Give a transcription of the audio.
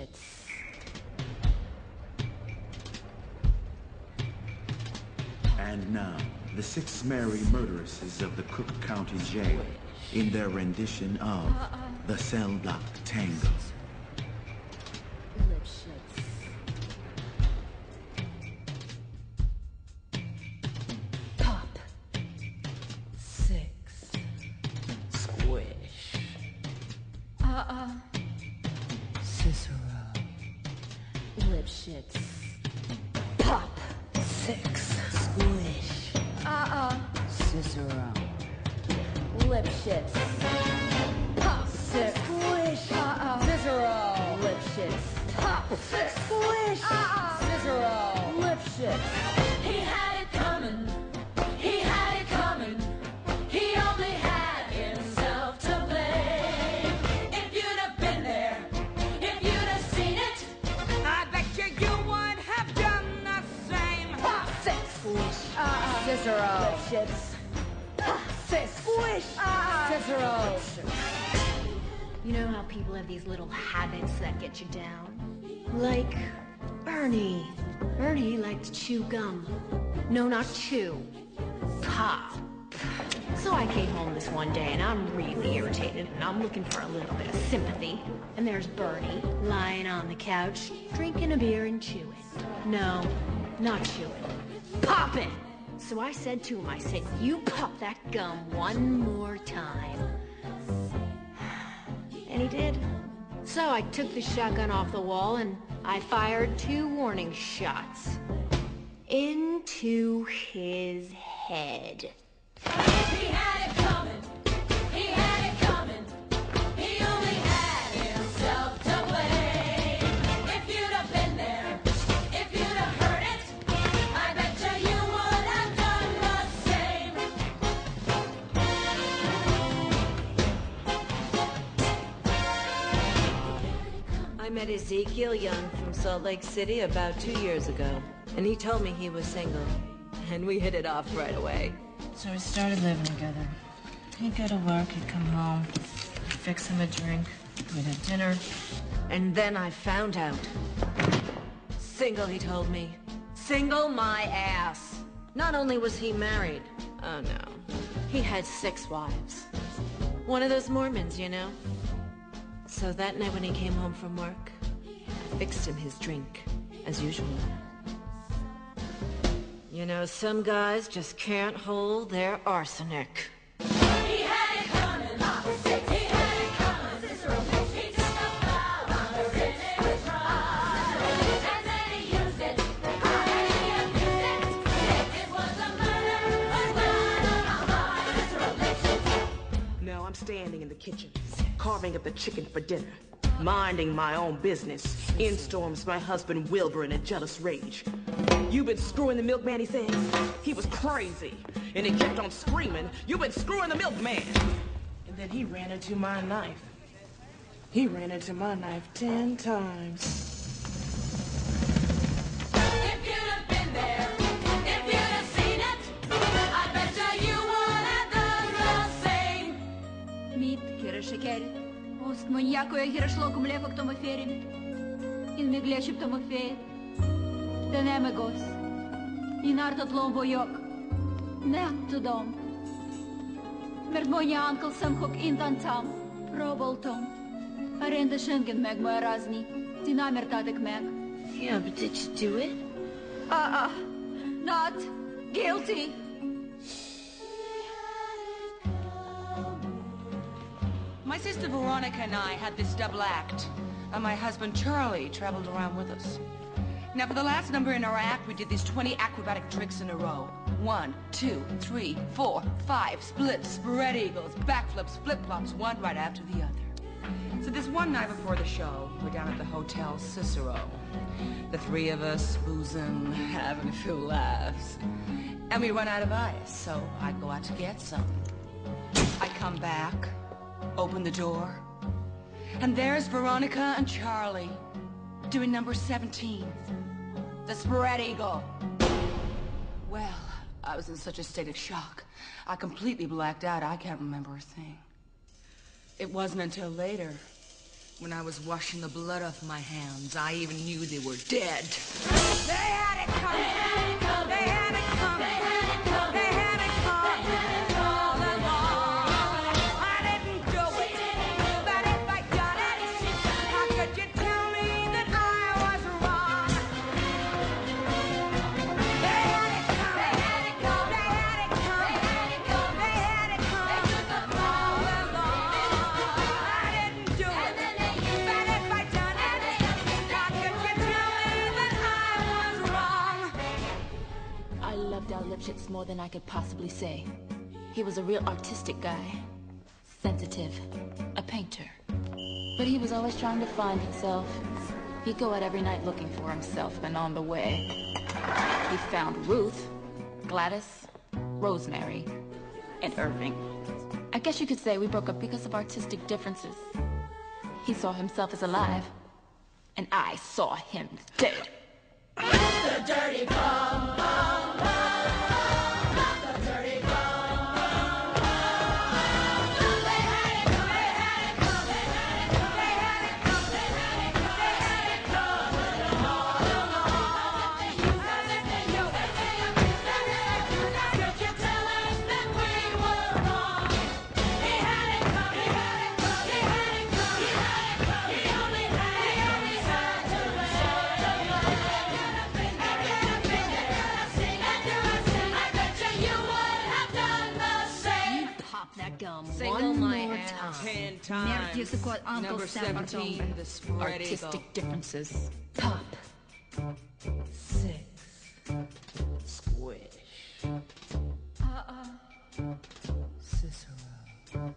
Lipschitz. And now, the 6 merry murderesses of the Cook County Jail in their rendition of the Cell Block Tango. Lipschitz. Pop. 6. Squish. Cicero. Lipschitz. Pop. 6. Squish. Cicero. Lipschitz. Pop. 6. Squish. Cicero. Lipschitz. Pop. 6. Squish. Cicero. Lipschitz. He had it coming. He had it coming. He only had himself to blame. If you'd have been there, if you'd have seen it, I bet you would have done the same. Pop. 6. Squish. Cicero. Lipschitz. Pop. 6. Squish. Cicero. You know how people have these little habits that get you down? Like Bernie. Bernie liked to chew gum. No, not chew. Pop. So I came home this one day and I'm really irritated and I'm looking for a little bit of sympathy. And there's Bernie lying on the couch, drinking a beer and chewing. No, not chewing. Popping! So I said to him, I said, you pop that gum one more time. And he did. So I took the shotgun off the wall and I fired 2 warning shots. Into his head. He had it coming. He had it coming. He only had himself to blame. If you'd have been there, if you'd have heard it, I bet you would have done the same. I met Ezekiel Young from Salt Lake City about 2 years ago, and he told me he was single, and we hit it off right away. So we started living together. He'd go to work, he'd come home, I'd fix him a drink, we'd have dinner, and then I found out. Single, he told me. Single my ass. Not only was he married, oh no, he had 6 wives. One of those Mormons, you know? So that night when he came home from work, I fixed him his drink, as usual. You know, some guys just can't hold their arsenic. He had it coming. He had it coming. He took a bow on the rented rod. And then he used it. And he abused it. It was a murder. Now I'm standing in the kitchen, carving up the chicken for dinner, minding my own business. In storms my husband Wilbur in a jealous rage. "You've been screwing the milkman," he says. He was crazy, and he kept on screaming, "You've been screwing the milkman!" And then he ran into my knife. He ran into my knife 10 times. If you'd have been there, if you'd have seen it, I bet you would have done the same. Мід, кирешекер, ост маньякоя гирашлоку млево к тому ферим. In миглешип тому фер. Denemegos. In artot lombojok. Net to dom. Mert moja uncle sam hok intan tam. Roboltom. Arenda shingen meg moja razni. Dinamer tadek meg. Yeah, but did you do it? Not guilty. My sister Veronica and I had this double act, and my husband Charlie traveled around with us. Now, for the last number in our act, we did these 20 acrobatic tricks in a row. 1, 2, 3, 4, 5, splits, spread eagles, backflips, flip-flops, one right after the other. So this one night before the show, we're down at the Hotel Cicero. The 3 of us, boozing, having a few laughs. And we run out of ice, so I go out to get some. I come back, open the door, and there's Veronica and Charlie doing number 17, the spread eagle. Well, I was in such a state of shock. I completely blacked out. I can't remember a thing. It wasn't until later When I was washing the blood off my hands, I even knew they were dead. They had it coming. They had it coming. They had it coming. They had it coming. They had it coming all along. I didn't do it, but if I'd done it, how could you tell me that I was wrong? They had it coming. They had it coming. They had it coming. They had it coming. They had it coming all along. I didn't do it, but if I'd done it, how could you tell me that I was wrong? I loved our Lipschitz more than I could possibly say. He was a real artistic guy. Sensitive. A painter. But he was always trying to find himself. He'd go out every night looking for himself, and on the way, he found Ruth, Gladys, Rosemary, and Irving. I guess you could say we broke up because of artistic differences. He saw himself as alive, and I saw him dead. Pop that gum Single one my more hand time. 10 Nervous times. kot Uncle Number Sam 17, the spread eagle. Artistic differences. Pop. 6. Squish. Cicero.